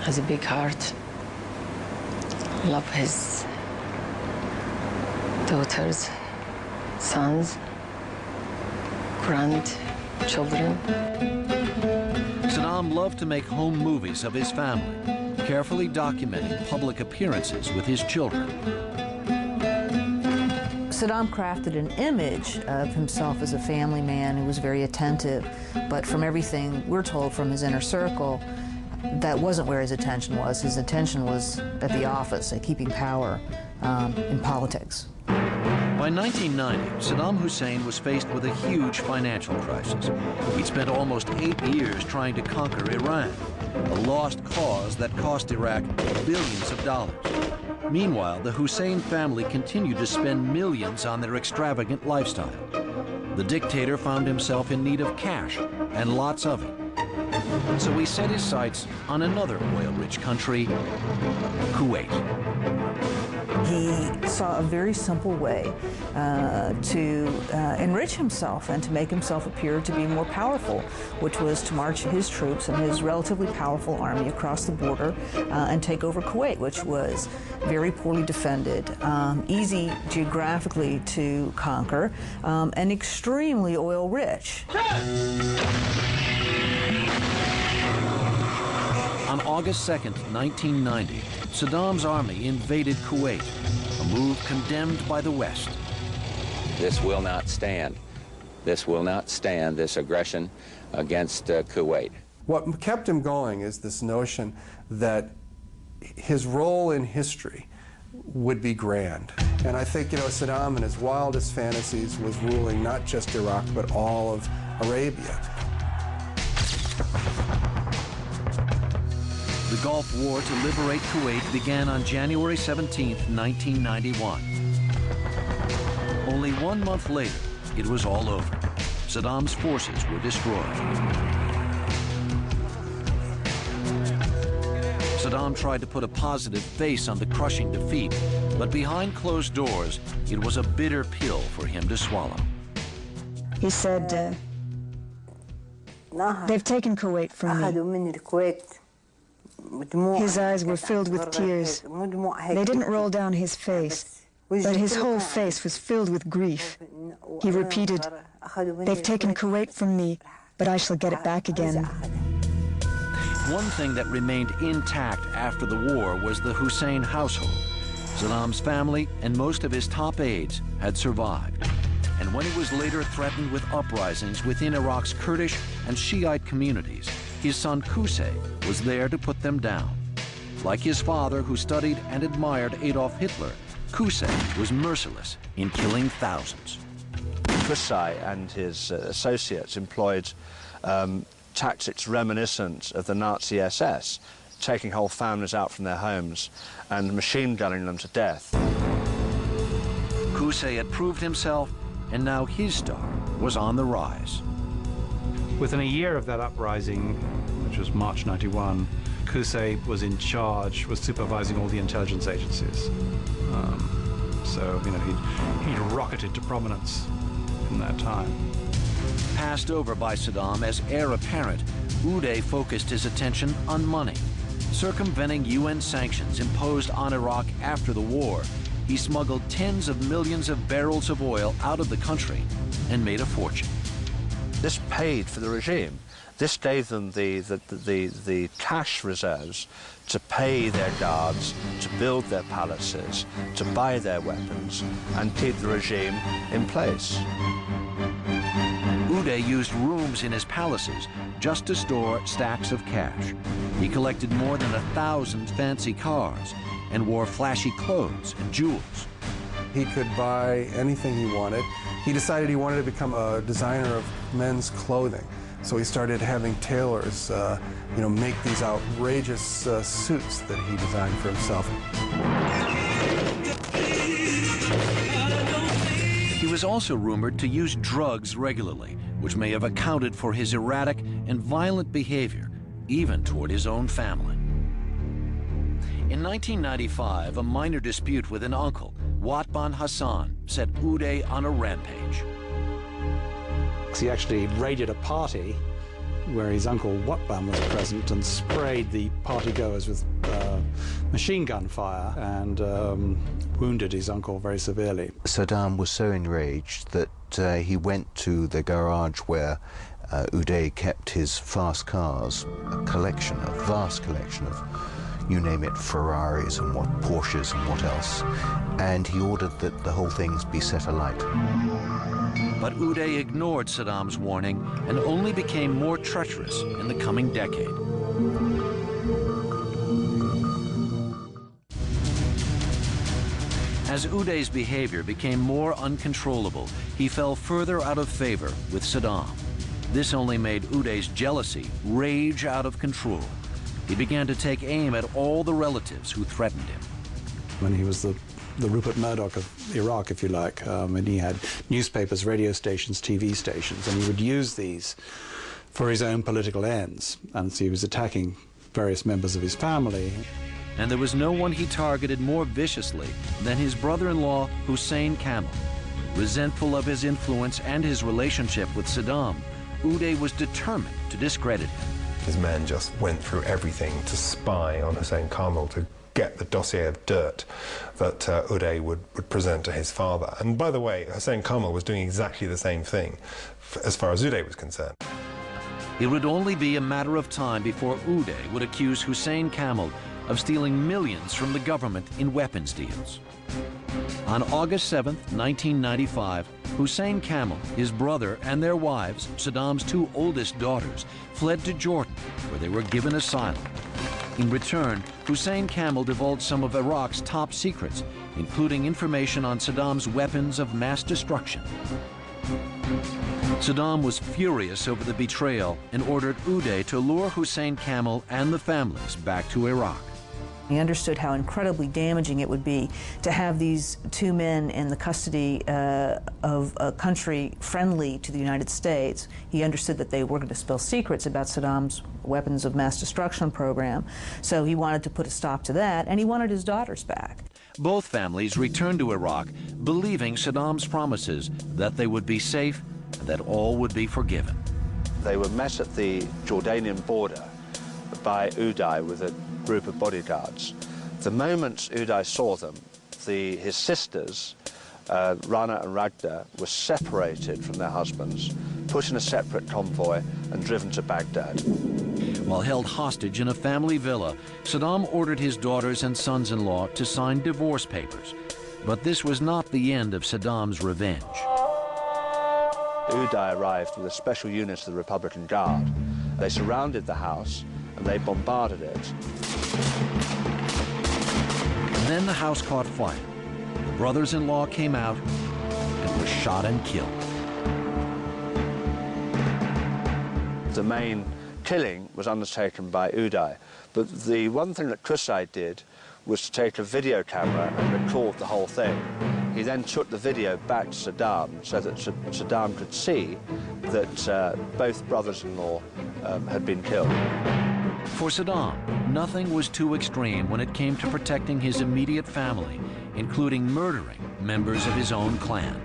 has a big heart. Love his daughters, sons, grandchildren. Saddam loved to make home movies of his family, carefully documenting public appearances with his children. Saddam crafted an image of himself as a family man who was very attentive, but from everything we're told from his inner circle, that wasn't where his attention was. His attention was at the office, at keeping power in politics. By 1990, Saddam Hussein was faced with a huge financial crisis. He'd spent almost 8 years trying to conquer Iran, a lost cause that cost Iraq billions of dollars. Meanwhile, the Hussein family continued to spend millions on their extravagant lifestyle. The dictator found himself in need of cash, and lots of it. So he set his sights on another oil-rich country, Kuwait. He saw a very simple way to enrich himself and to make himself appear to be more powerful, which was to march his troops and his relatively powerful army across the border and take over Kuwait, which was very poorly defended, easy geographically to conquer, and extremely oil-rich. On August 2nd, 1990, Saddam's army invaded Kuwait, a move condemned by the West. This will not stand. This will not stand, this aggression against Kuwait. What kept him going is this notion that his role in history would be grand. And I think, Saddam in his wildest fantasies was ruling not just Iraq, but all of Arabia. The Gulf War to liberate Kuwait began on January 17, 1991. Only 1 month later, it was all over. Saddam's forces were destroyed. Saddam tried to put a positive face on the crushing defeat, but behind closed doors, it was a bitter pill for him to swallow. He said, they've taken Kuwait from me. His eyes were filled with tears. They didn't roll down his face, but his whole face was filled with grief. He repeated, they've taken Kuwait from me, but I shall get it back again. One thing that remained intact after the war was the Hussein household. Saddam's family and most of his top aides had survived. And when he was later threatened with uprisings within Iraq's Kurdish and Shiite communities, his son Qusay was there to put them down. Like his father, who studied and admired Adolf Hitler, Qusay was merciless in killing thousands. Qusay and his associates employed tactics reminiscent of the Nazi SS, taking whole families out from their homes and machine gunning them to death. Qusay had proved himself, and now his star was on the rise. Within a year of that uprising, which was March '91, Qusay was in charge, was supervising all the intelligence agencies. So, he'd rocketed to prominence in that time. Passed over by Saddam as heir apparent, Uday focused his attention on money. Circumventing UN sanctions imposed on Iraq after the war, he smuggled tens of millions of barrels of oil out of the country and made a fortune. This paid for the regime. This gave them the cash reserves to pay their guards, to build their palaces, to buy their weapons, and keep the regime in place. Uday used rooms in his palaces just to store stacks of cash. He collected more than 1,000 fancy cars and wore flashy clothes and jewels. He could buy anything he wanted. He decided he wanted to become a designer of men's clothing. So he started having tailors, make these outrageous suits that he designed for himself. He was also rumored to use drugs regularly, which may have accounted for his erratic and violent behavior, even toward his own family. In 1995, a minor dispute with an uncle, Watban Hassan, set Uday on a rampage. He actually raided a party where his uncle Watban was present and sprayed the partygoers with machine gun fire and wounded his uncle very severely. Saddam was so enraged that he went to the garage where Uday kept his fast cars, a vast collection of, you name it, Ferraris and what Porsches and what else, and he ordered that the whole things be set alight. But Uday ignored Saddam's warning and only became more treacherous in the coming decade. As Uday's behavior became more uncontrollable, he fell further out of favor with Saddam. This only made Uday's jealousy rage out of control. He began to take aim at all the relatives who threatened him. When he was the Rupert Murdoch of Iraq, if you like, and he had newspapers, radio stations, TV stations, and he would use these for his own political ends. And so he was attacking various members of his family. And there was no one he targeted more viciously than his brother-in-law, Hussein Kamel. Resentful of his influence and his relationship with Saddam, Uday was determined to discredit him. His men just went through everything to spy on Hussein Kamel, to get the dossier of dirt that Uday would present to his father. And by the way, Hussein Kamel was doing exactly the same thing as far as Uday was concerned. It would only be a matter of time before Uday would accuse Hussein Kamel of stealing millions from the government in weapons deals. On August 7, 1995, Hussein Kamel, his brother, and their wives, Saddam's two oldest daughters, fled to Jordan, where they were given asylum. In return, Hussein Kamel divulged some of Iraq's top secrets, including information on Saddam's weapons of mass destruction. Saddam was furious over the betrayal and ordered Uday to lure Hussein Kamel and the families back to Iraq. He understood how incredibly damaging it would be to have these two men in the custody of a country friendly to the United States. He understood that they were going to spill secrets about Saddam's weapons of mass destruction program. So he wanted to put a stop to that, and he wanted his daughters back. Both families returned to Iraq, believing Saddam's promises that they would be safe and that all would be forgiven. They were met at the Jordanian border by Uday with a group of bodyguards. The moment Uday saw them, his sisters, Rana and Ragda, were separated from their husbands, put in a separate convoy and driven to Baghdad. While held hostage in a family villa, Saddam ordered his daughters and sons-in-law to sign divorce papers. But this was not the end of Saddam's revenge. Uday arrived with a special unit of the Republican Guard. They surrounded the house and they bombarded it. And then the house caught fire. The brothers-in-law came out and were shot and killed. The main killing was undertaken by Uday, but the one thing that Qusay did was to take a video camera and record the whole thing. He then took the video back to Saddam so that Saddam could see that both brothers-in-law had been killed. For Saddam, nothing was too extreme when it came to protecting his immediate family, including murdering members of his own clan.